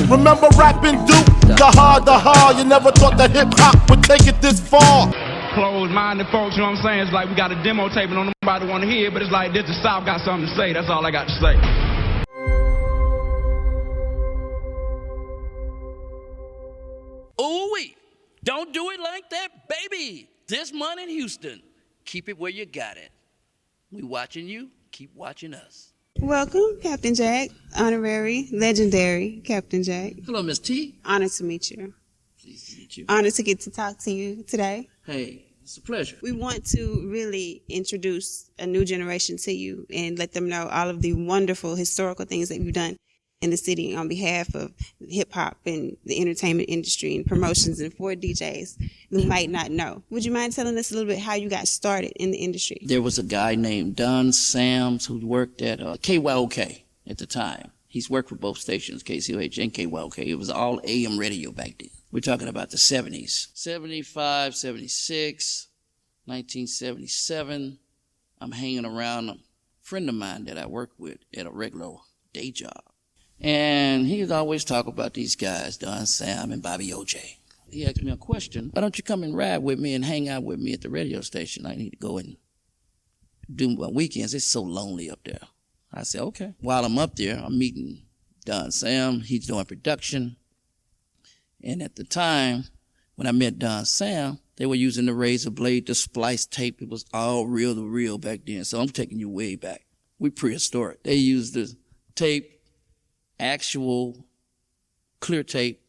Remember rapping Duke? The hard, you never thought that hip-hop would take it this far. Closed-minded folks, you know what I'm saying? It's like we got a demo tape and nobody want to hear it, but it's like this, the South got something to say. That's all I got to say. Ooh-wee, don't do it like that, baby. This month in Houston, keep it where you got it. We watching you, keep watching us. Welcome, Captain Jack, honorary, legendary Captain Jack. Hello, Miss T. Honored to meet you. Pleased to meet you. Honored to get to talk to you today. Hey, it's a pleasure. We want to really introduce a new generation to you and let them know all of the wonderful historical things that you've done in the city on behalf of hip-hop and the entertainment industry and promotions and for DJs who might not know. Would you mind telling us a little bit how you got started in the industry? There was a guy named Don Sams who worked at KYOK at the time. He's worked for both stations, KCOH and KYOK. It was all AM radio back then. We're talking about the 70s. 75, 76, 1977. I'm hanging around a friend of mine that I worked with at a regular day job. And he would always talk about these guys, Don Sam and Bobby OJ. He asked me a question, why don't you come and ride with me and hang out with me at the radio station? I need to go and do my weekends. It's so lonely up there. I said, okay. While I'm up there, I'm meeting Don Sam. He's doing production. And at the time, when I met Don Sam, they were using the razor blade, the splice tape. It was all reel to reel back then. So I'm taking you way back. We're prehistoric. They used the tape, actual clear tape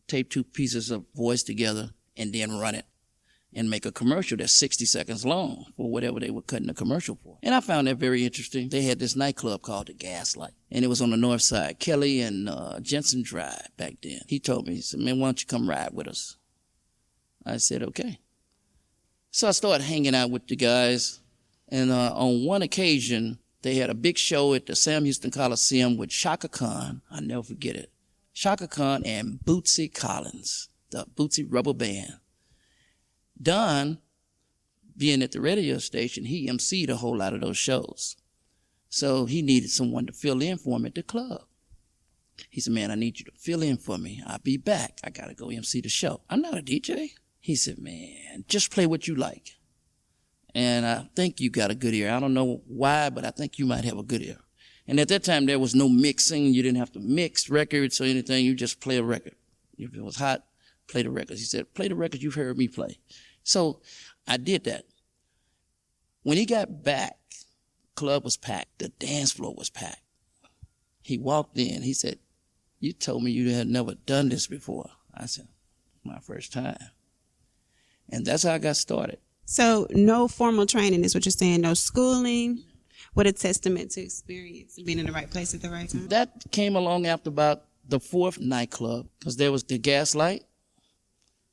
two pieces of voice together and then run it and make a commercial that's 60 seconds long for whatever they were cutting the commercial for. And I found that very interesting. They had this nightclub called the Gaslight, and it was on the north side, Kelly and Jensen Drive back then. He told me, he said, man, why don't you come ride with us? I said, okay. So I started hanging out with the guys, and on one occasion, they had a big show at the Sam Houston Coliseum with Shaka Khan. I'll never forget it. Shaka Khan and Bootsy Collins, the Bootsy Rubber Band. Don, being at the radio station, he emceed a whole lot of those shows. So he needed someone to fill in for him at the club. He said, man, I need you to fill in for me. I'll be back. I got to go MC the show. I'm not a DJ. He said, man, just play what you like. And I think you got a good ear. I don't know why, but I think you might have a good ear. And at that time, there was no mixing. You didn't have to mix records or anything. You just play a record. If it was hot, play the records. He said, play the records you've heard me play. So I did that. When he got back, the club was packed. The dance floor was packed. He walked in. He said, you told me you had never done this before. I said, my first time. And that's how I got started. So no formal training is what you're saying, no schooling. What a testament to experience and being in the right place at the right time. That came along after about the fourth nightclub, because there was the Gaslight,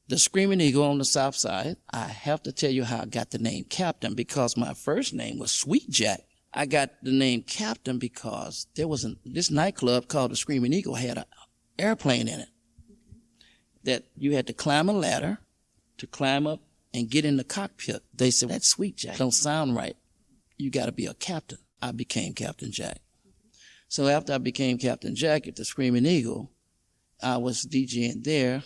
the Screaming Eagle on the south side. I have to tell you how I got the name Captain, because my first name was Sweet Jack. I got the name Captain because there was this nightclub called the Screaming Eagle had an airplane in it that you had to climb a ladder to climb up and get in the cockpit. They said, that Sweet Jack don't sound right. You got to be a captain. I became Captain Jack. So after I became Captain Jack at the Screaming Eagle, I was DJing there.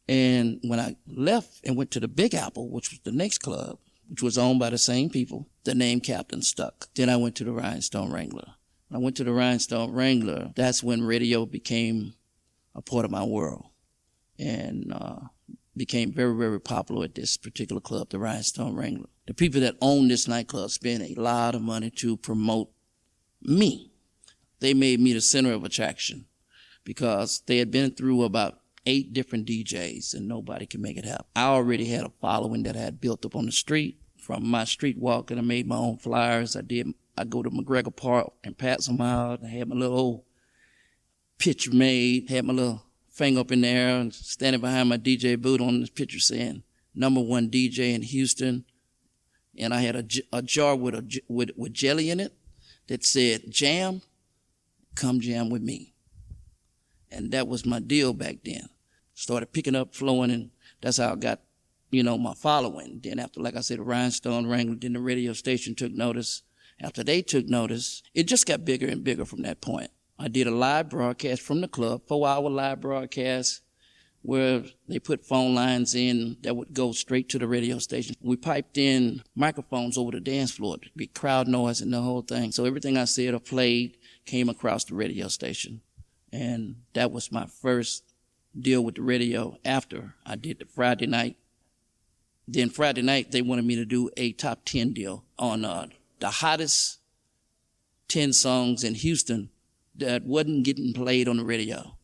And when I left and went to the Big Apple, which was the next club, which was owned by the same people, the name Captain stuck. Then I went to the Rhinestone Wrangler. When I went to the Rhinestone Wrangler, that's when radio became a part of my world. And became very, very popular at this particular club, the Rhinestone Wrangler. The people that own this nightclub spent a lot of money to promote me. They made me the center of attraction because they had been through about 8 different DJs and nobody could make it happen. I already had a following that I had built up on the street. From my street walking, I made my own flyers. I go to McGregor Park and pass them out. I had my little old picture made, had my little finger up in the air and standing behind my DJ booth on this picture saying, #1 DJ in Houston. And I had a jar with jelly in it that said, jam, come jam with me. And that was my deal back then. Started picking up, flowing, and that's how I got, my following. Then after, like I said, the Rhinestone Wrangler, then the radio station took notice. After they took notice, it just got bigger and bigger from that point. I did a live broadcast from the club, 4-hour live broadcast, where they put phone lines in that would go straight to the radio station. We piped in microphones over the dance floor to be crowd noise and the whole thing. So everything I said or played came across the radio station. And that was my first deal with the radio after I did the Friday night. Then Friday night, they wanted me to do a top 10 deal on the hottest 10 songs in Houston that wasn't getting played on the radio.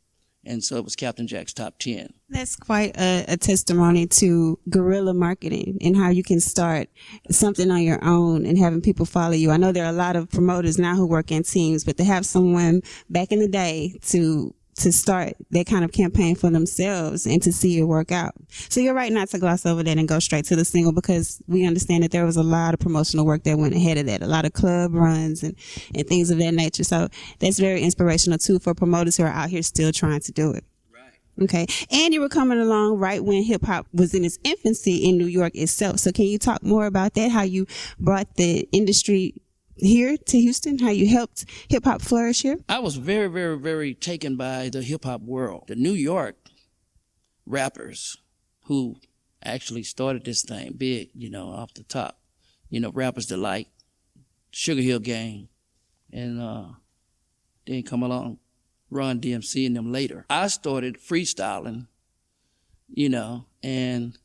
And so it was Captain Jack's top 10. That's quite a testimony to guerrilla marketing and how you can start something on your own and having people follow you. I know there are a lot of promoters now who work in teams, but to have someone back in the day to start that kind of campaign for themselves and to see it work out. So you're right not to gloss over that and go straight to the single, because we understand that there was a lot of promotional work that went ahead of that, a lot of club runs and things of that nature. So that's very inspirational too for promoters who are out here still trying to do it. Right. Okay. And you were coming along right when hip hop was in its infancy in New York itself. So can you talk more about that, how you brought the industry here to Houston, how you helped hip hop flourish here? I was very, very, very taken by the hip hop world. The New York rappers who actually started this thing big, off the top. Rappers that like Sugar Hill Gang and then come along Run DMC and them later. I started freestyling, and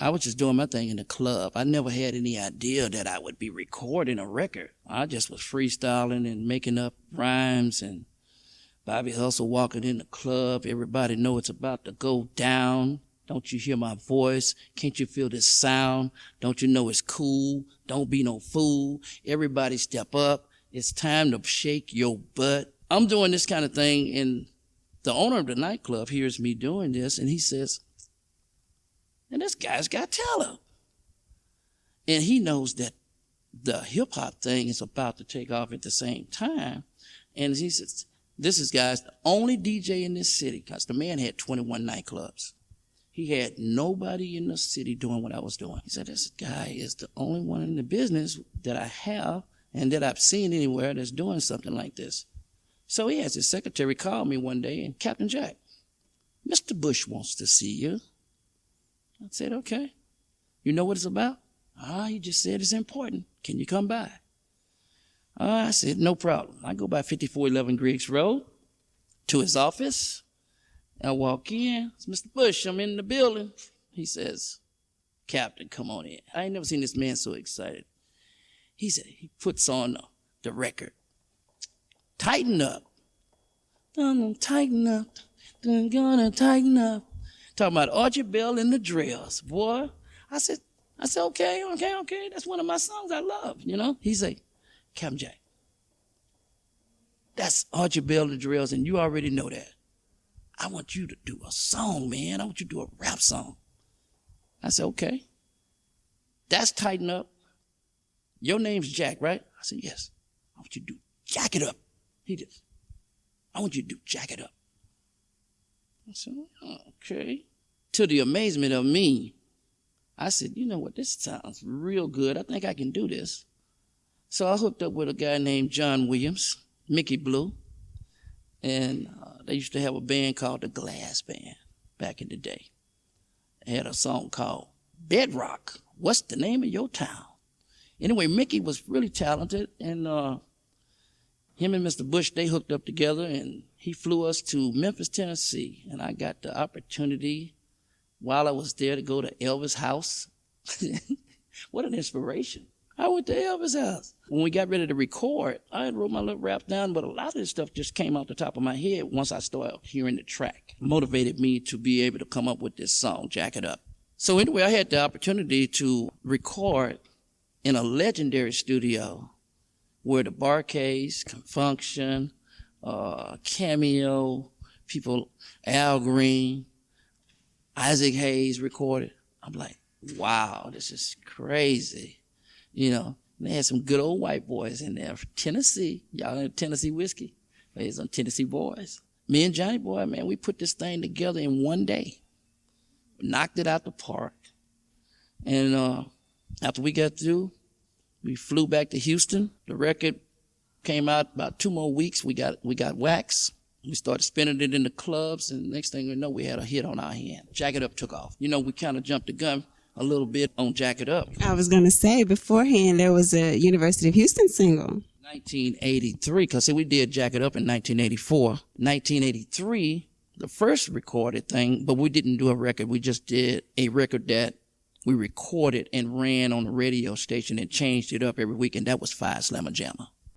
I was just doing my thing in the club. I never had any idea that I would be recording a record. I just was freestyling and making up rhymes, and Bobby Hustle walking in the club. Everybody know it's about to go down. Don't you hear my voice? Can't you feel this sound? Don't you know it's cool? Don't be no fool. Everybody step up. It's time to shake your butt. I'm doing this kind of thing, and the owner of the nightclub hears me doing this, and he says, and this guy's got talent. And he knows that the hip hop thing is about to take off at the same time. And he says, this is, guys, the only DJ in this city, because the man had 21 nightclubs. He had nobody in the city doing what I was doing. He said, this guy is the only one in the business that I have and that I've seen anywhere that's doing something like this. So he has his secretary call me one day, and Captain Jack, Mr. Bush wants to see you. I said, okay. You know what it's about? He just said it's important. Can you come by? I said, no problem. I go by 5411 Griggs Road to his office. I walk in. It's Mr. Bush. I'm in the building. He says, Captain, come on in. I ain't never seen this man so excited. He said, he puts on the record. Tighten up. I'm gonna tighten up. I'm gonna tighten up. Talking about Archie Bell and the Drills. Boy, I said, okay. That's one of my songs I love, He said, Captain Jack, that's Archie Bell and the Drills, and you already know that. I want you to do a song, man. I want you to do a rap song. I said, okay. That's Tighten Up. Your name's Jack, right? I said, yes. I want you to do Jack It Up. He did. I want you to do Jack It Up. I said, okay. To the amazement of me, I said, you know what, this sounds real good. I think I can do this. So I hooked up with a guy named John Williams, Mickey Blue, and they used to have a band called the Glass Band back in the day. They had a song called Bedrock, What's the Name of Your Town? Anyway, Mickey was really talented, and him and Mr. Bush, they hooked up together, and he flew us to Memphis, Tennessee, and I got the opportunity while I was there to go to Elvis' house. What an inspiration. I went to Elvis' house. When we got ready to record, I had wrote my little rap down, but a lot of this stuff just came out the top of my head once I started hearing the track. Motivated me to be able to come up with this song, Jack It Up. So anyway, I had the opportunity to record in a legendary studio where the Barcades, Confunction, Cameo, people, Al Green, Isaac Hayes recorded. I'm like, wow, this is crazy. They had some good old white boys in there from Tennessee. Y'all know Tennessee whiskey? There's some Tennessee boys. Me and Johnny Boy, man, we put this thing together in one day. Knocked it out the park. And after we got through, we flew back to Houston. The record Came out about 2 more weeks. We got wax. We started spinning it in the clubs, and next thing we know, we had a hit on our hand. Jack It Up took off. You know, we kind of jumped the gun a little bit on Jack It Up. I was going to say, beforehand, there was a University of Houston single. 1983, because we did Jack It Up in 1984. 1983, the first recorded thing, but we didn't do a record. We just did a record that we recorded and ran on the radio station and changed it up every week, and that was Fire Slammer Jammer.